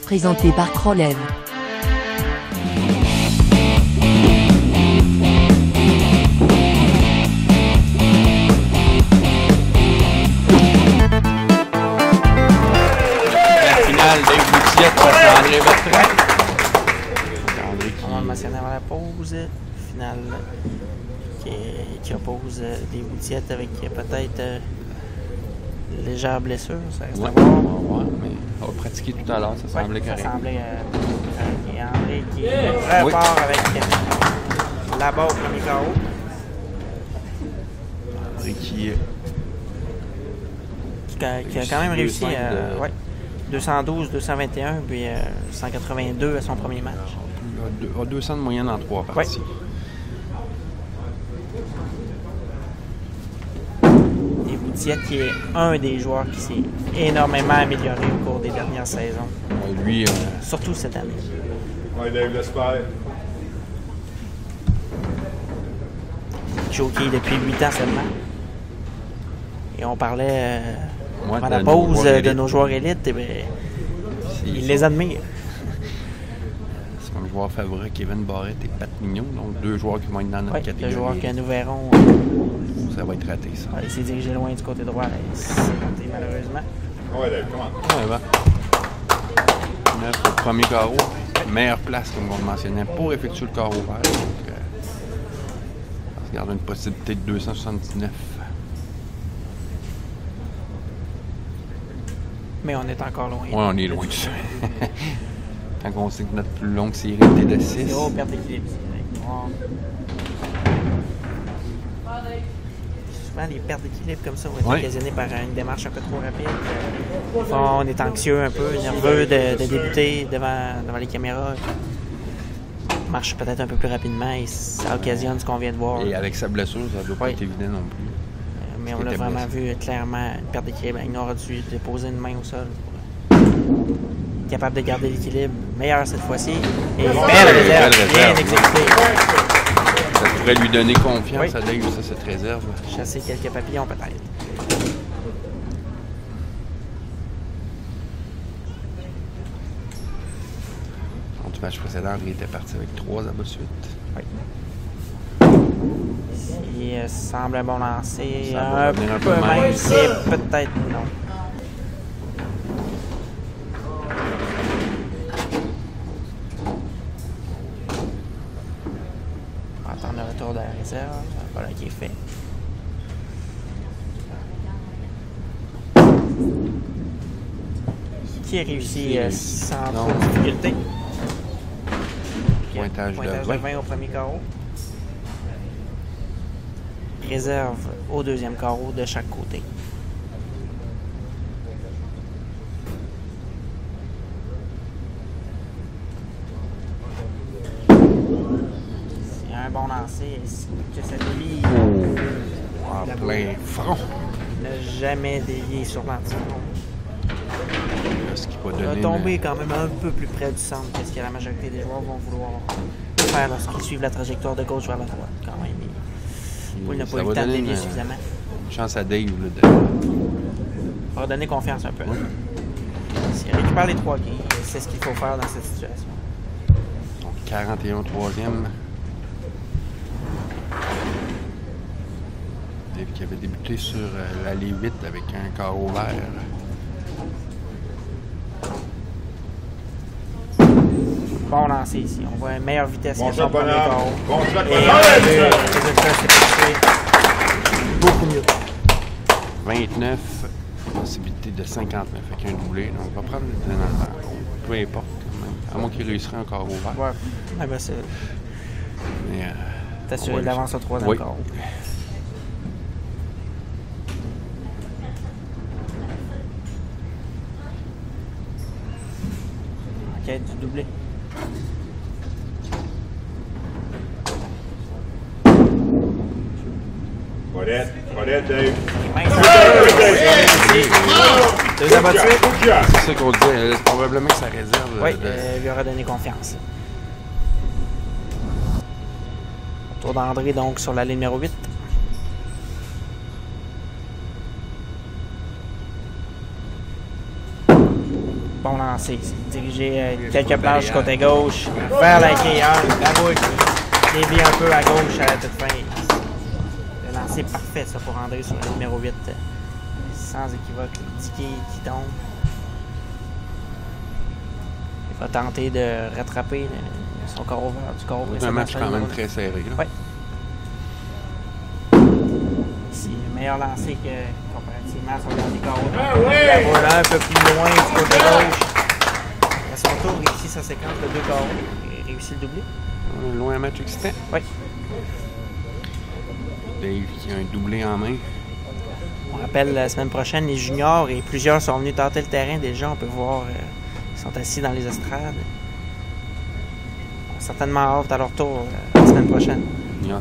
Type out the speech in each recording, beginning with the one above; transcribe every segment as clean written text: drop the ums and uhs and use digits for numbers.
Présenté par Krolev. Finale des Boutiette face à André Bertrand. On le mentionnait avant la pause. Finale qui oppose des Boutiettes avec peut-être légère blessure. Ça reste à voir. Ouais, mais on va pratiquer tout à l'heure, ça semblait correct. Ça semblait et André qui repart avec la barre au premier carreau. André qui a quand même réussi à 212, 221, puis 182 à son premier match. 200 de moyenne en 3 parties. Et Boutiette qui est un des joueurs qui s'est énormément amélioré au cours des dernières saisons. Lui, surtout cette année. Oui, Dave, l'espère. Jockey depuis 8 ans seulement. Et on parlait pendant la de pause de nos joueurs élites, eh bien, il les admire. C'est comme joueur favori Kevin Barrett et Pat Mignon, donc deux joueurs qui vont être dans notre catégorie. Deux joueurs que nous verrons. Ça va être raté, ça. Il s'est dirigé loin du côté droit, malheureusement. Oui, Dave, comment? Ouais, va. 9 au premier carreau. Meilleure place, comme on le mentionnait, pour effectuer le carreau vert. Donc, on se garde une possibilité de 279. Mais on est encore loin. Oui, on est loin de ça. Quand on sait que notre plus longue série était de 6. Zéro perte d'équilibre. Souvent, les pertes d'équilibre comme ça vont être occasionnées par une démarche un peu trop rapide. On est anxieux un peu, nerveux de débuter devant les caméras. On marche peut-être un peu plus rapidement et ça occasionne ce qu'on vient de voir. Et avec sa blessure, ça ne doit pas être évident non plus. Mais on l'a vraiment vu clairement, une perte d'équilibre. Il aurait dû déposer une main au sol. Capable de garder l'équilibre. Meilleur cette fois-ci. Et belle réserve. Bien exécutée. Ça pourrait lui donner confiance à Dave, ça, cette réserve. Chasser quelques papillons peut-être. Du match précédent, il était parti avec 3 abats de suite. Oui. Il semble un bon lancer. Un peu même si peut-être non. On va attendre le retour de la réserve. Voilà qui est fait. Qui a réussi sans trop de difficulté. Pointage de 20 au premier carreau. Réserve au deuxième carreau de chaque côté. C'est un bon lancer. Que ça dévie. En plein front. Ne jamais dévier sur l'antifront. Ce qui Il va tomber quand même un peu plus près du centre que ce que la majorité des joueurs vont vouloir faire lorsqu'ils suivent la trajectoire de gauche vers la droite. Quand même. Il n'a pas eu le temps de dévier suffisamment. Une chance à Dave. Il va donner confiance un peu. Oui. S'il récupère les 3 gains, c'est ce qu'il faut faire dans cette situation. Donc 41 au 3e. Dave qui avait débuté sur l'allée 8 avec un carreau vert. Bon lancer ici. On voit une meilleure vitesse bon que son premier carreau. Bon shot, et le résultat s'est passé beaucoup mieux. 29, possibilité de 59 avec un doublé. Donc on va prendre le temps. Peu importe. À moins qu'il réussirait un carreau vert. Ouais. Ah ben c'est... T'assurer de l'avance au 3e carreau. Enquête du doublé. Paulette, Dave. Deux abattus. C'est ça qu'on disait. Probablement que ça réserve. Oui, lui aura donné confiance. Tour d'André donc sur la ligne numéro 8. bon lancer. Diriger quelques plages du côté gauche, vers la quailleur, la bouche, dévier un peu à gauche à la toute fin. Le lancer parfait ça, pour André sur le numéro 8. Sans équivoque, le petit qui tombe. Il va tenter de rattraper son corps ouvert du corps. C'est un match quand même très serré. Oui. Ici, meilleur lancer que comparativement à son dernier corps ouvert. La voilà un peu plus loin du côté gauche. À son tour, il réussit sa séquence de 2 corps. Il réussit le doublé. Loin un match excitant. Oui. Dave qui a un doublé en main. On rappelle la semaine prochaine, les juniors et plusieurs sont venus tenter le terrain. Déjà, on peut voir, ils sont assis dans les estrades. On a certainement hâte à leur tour la semaine prochaine.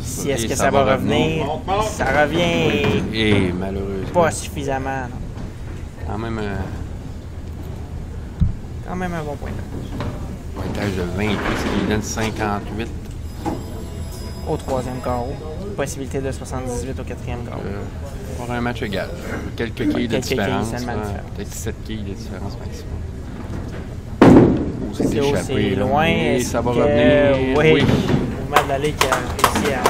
Si est-ce que ça va revenir? Ça revient et malheureusement pas suffisamment. Non. Quand même un bon point. Pointage de 28, ce qui donne 58. Au 3e carreau. Possibilité de 78 au 4e carreau. Pour un match égal. Quelques quilles de différence. Peut-être 7 quilles de différence maximum. C'est échappé. C'est loin. Et ça va revenir. Oui. Le mouvement de l'allée qui a réussi à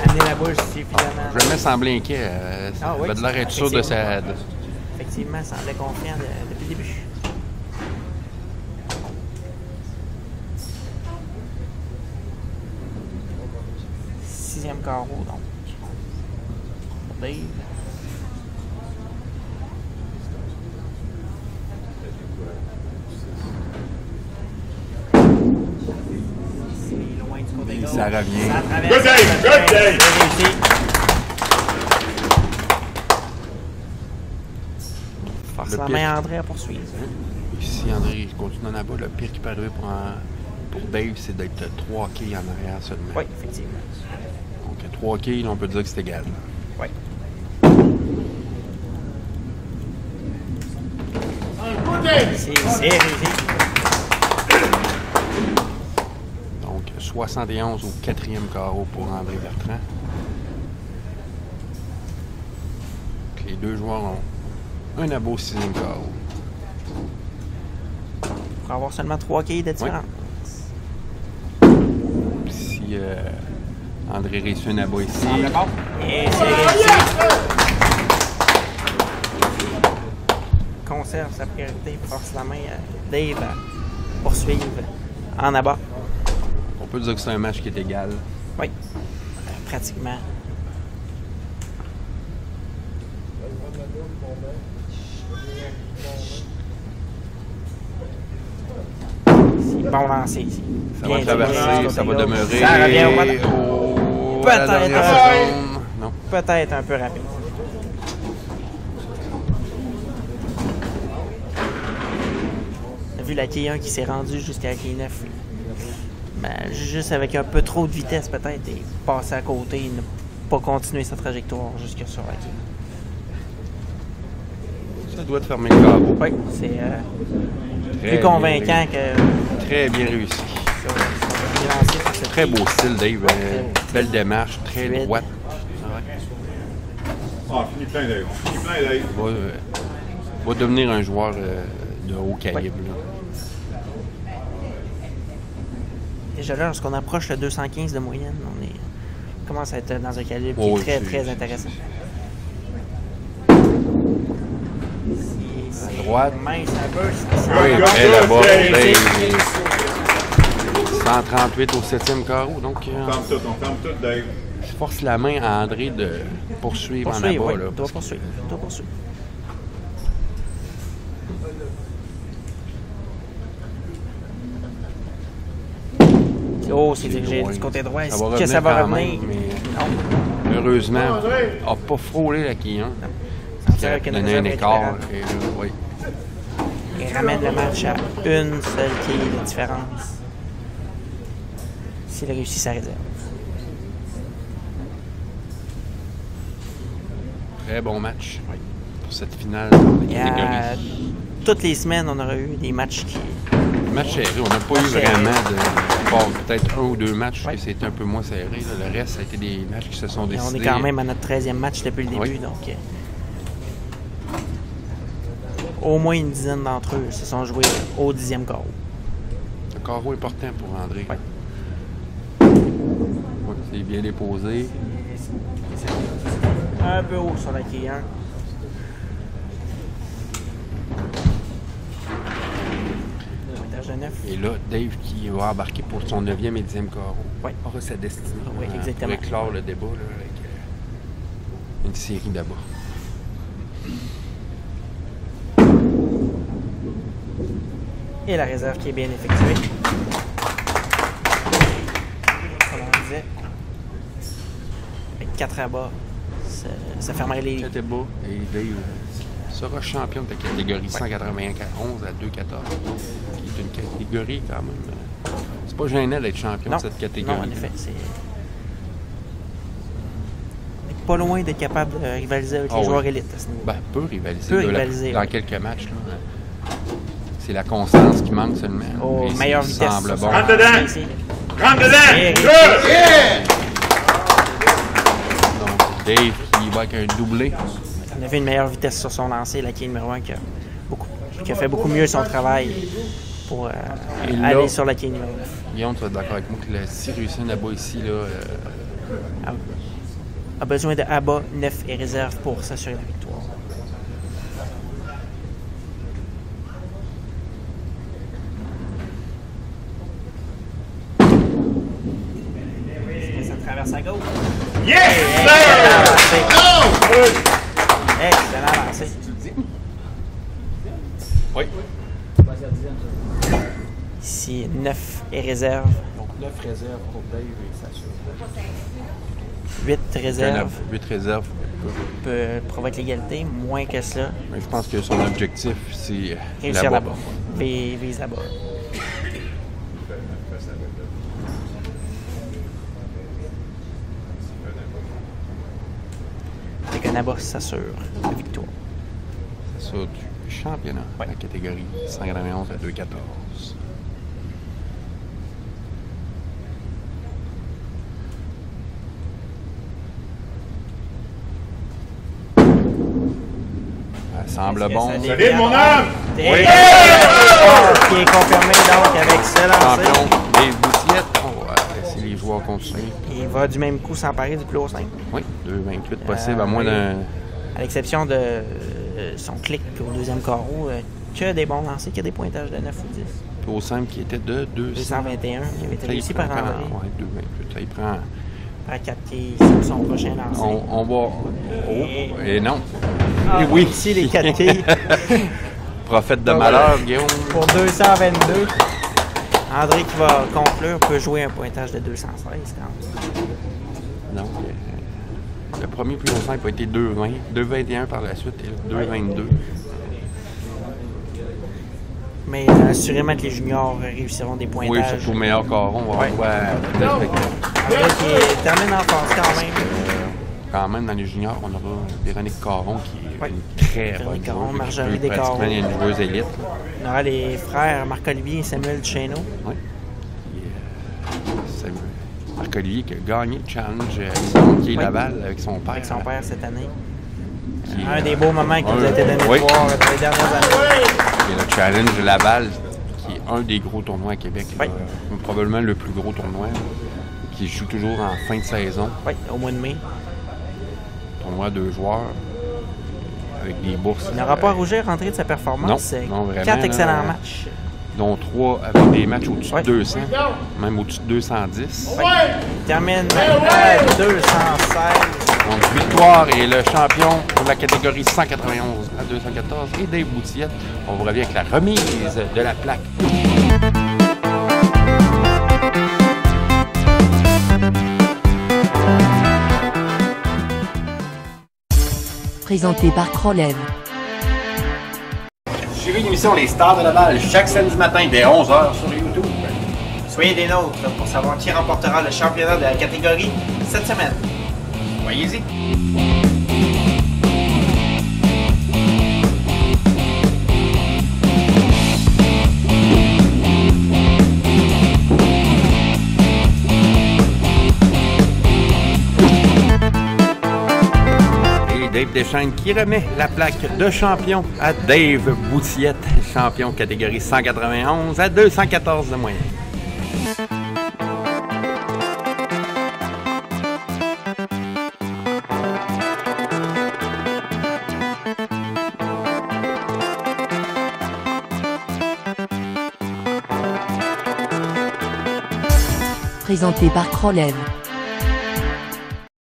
amener la bouche suffisamment. Je me semblais inquiet. Ça va de l'air être sûr de sa... Effectivement, il semblait confiant depuis le début. Sixième carreau, donc. Pour Dave. C'est loin du côté gauche. Ça revient. Ça traverse. Good Dave! Good Dave! Force la main à André à poursuivre. Si André continue en bas, le pire qui peut arriver pour Dave, c'est d'être 3 quilles en arrière seulement. Oui, effectivement. Donc 3 quilles, on peut dire que c'est égal. Oui. C'est réussi. Donc 71 au 4e carreau pour André Bertrand. Donc, les deux joueurs ont un abo 6e carreau. Pour avoir seulement 3 quilles de différence. Si André réussit un abo ici. Et c'est réussi. Conserve sa priorité, force la main à Dave à poursuivre en abat. On peut dire que c'est un match qui est égal. Oui, pratiquement. Bon lancer ici. Ça va traverser, ça va demeurer. Ça revient au peut-être un peu rapide. On a vu la quille 1 qui s'est rendue jusqu'à la quille 9. Ben, juste avec un peu trop de vitesse peut-être et passer à côté et ne pas continuer sa trajectoire jusque sur la quille. Ça doit te fermer le carreau. Oui, c'est plus convaincant que... Très bien réussi. Très beau style, Dave. Belle démarche, très droite. Ah, fini plein, Dave. Fini plein, Dave. Va devenir un joueur de haut calibre. Oui. Déjà là, lorsqu'on approche le 215 de moyenne, on commence à être dans un calibre qui est très, très intéressant. À droite. Mince un peu. Oui, et là-bas, 138 au 7e carreau. Donc, on ferme tout, Dave. Je force la main à André de poursuivre en abat. Oui, là, doit poursuivre. Oh, c'est dirigé du côté droit. Est-ce que ça va revenir? Mais heureusement, il n'a pas frôlé la quille 1. Il a donné un écart. Oui. Il ramène le match à une seule quille de différence. S'il réussit sa réserve. Très bon match pour cette finale. Toutes les semaines, on aurait eu des matchs qui... Match serré. On n'a pas eu vraiment de... Bon, peut-être 1 ou 2 matchs que c'était un peu moins serré. Là. Le reste, ça a été des matchs qui se sont décidés. On est quand même à notre 13e match depuis le début, donc... au moins une dizaine d'entre eux se sont joués au 10e carreau. Le carreau important pour André. Ouais. Ouais, c'est bien déposé. Un peu haut sur la quai 1. Pointage de 9. Et là, Dave qui va embarquer pour son 9e et 10e carreau. Ouais. Aura sa destinée. Oui, exactement. Pour éclore le débat là, avec une série d'abats. Et la réserve qui est bien effectuée. Comme on disait. Avec 4 abats, ça fermerait les... C'était beau. Et Dave sera champion de la catégorie 181-11 à 2,14. Qui est une catégorie quand même. C'est pas gênant d'être champion de cette catégorie. Non, en effet, c'est... On est pas loin d'être capable de rivaliser avec les joueurs élites à ce niveau. Ben, peut rivaliser. Peut rivaliser, dans quelques matchs. Là. C'est la constance qui manque seulement. Au meilleure vitesse. Semble bon. Rentre dedans! Ici. Rentre dedans! Donc, Dave qui va avec un doublé. On avait une meilleure vitesse sur son lancer, la qui est numéro 1, qui a fait beaucoup mieux son travail pour aller sur la qui est numéro 9. Guillaume, tu vas être d'accord avec moi que le Syracuse là-bas ici, là, A besoin de abat, 9 et réserve pour s'assurer la victoire. Ça traverse à gauche. Yes! Excellent lancé. oui. Ici, 9 et réserve. Donc 9 réserves pour Dave et s'assure. 8 réserves 8 réserves. peut provoquer l'égalité. Moins que cela, Mais je pense que son objectif, c'est réussir là-bas. là-bas. Vise là-bas. Et qu'un abat s'assure la victoire. C'est ça du championnat, Ouais. la catégorie 191 à 2,14. Ça semble bon. Salut, mon homme! Qui est confirmé donc avec ce lancé. Champion Dave Boutiette. On va laisser les joueurs continuer. Il va du même coup s'emparer du plus haut 5. Oui, 2,28 possible, à moins d'un. À l'exception de son clic au deuxième carreau, que des bons lancers, que des pointages de 9 ou 10. Plus haut simple qui était de 221, qui avait été réussi par André. Oui, 2,28. Ça, il prend. Par 4 qui est son prochain lancer. On va. Oh, et non. Ah, Et oui. Ici, les 4 quilles. Prophète de malheur, Guillaume. Pour 222. André qui va conclure peut jouer un pointage de 216 quand même. Donc, le premier plus haut simple a été 2,20. 2,21 par la suite et 2,22. Mais assurément que les juniors réussiront des pointages. Oui, surtout au meilleur caron. On va voir. André qui termine en force quand même. Quand même, dans les juniors, on aura Véronique Caron qui est Ouais. une très bonne Véronique Caron, joueuse. Marjorie Qui peut Descaron. pratiquement une joueuse élite. On aura les frères Marc-Olivier et Samuel Duchesneau. Oui. C'est Marc-Olivier qui a gagné le challenge qui est Laval avec son père. Avec son père cette année. Qui, Un des beaux moments qui nous a été donné oui. de voir dans les dernières années. Et le challenge de Laval, qui est un des gros tournois à Québec. Oui. Là, probablement le plus gros tournoi, qui joue toujours en fin de saison. Oui, au mois de mai. Tournoi à 2 joueurs, avec des bourses. Il n'aura pas à rougir rentrer de sa performance. Non, vraiment, 4 là, excellents matchs. Dont 3 avec des matchs au-dessus Ouais. de 200, même au-dessus de 210. Il termine à 216. Donc, victoire et le champion de la catégorie 191 à 214 et Dave Boutiette. On vous revient avec la remise de la plaque. Présenté par Crolev. Suivez l'émission Les Stars de Laval chaque samedi matin dès 11h sur YouTube. Soyez des nôtres pour savoir qui remportera le championnat de la catégorie cette semaine. Voyez-y. Dave Deschaines qui remet la plaque de champion à Dave Boutiette, champion catégorie 191 à 214 de moyenne. Présenté par Crolev.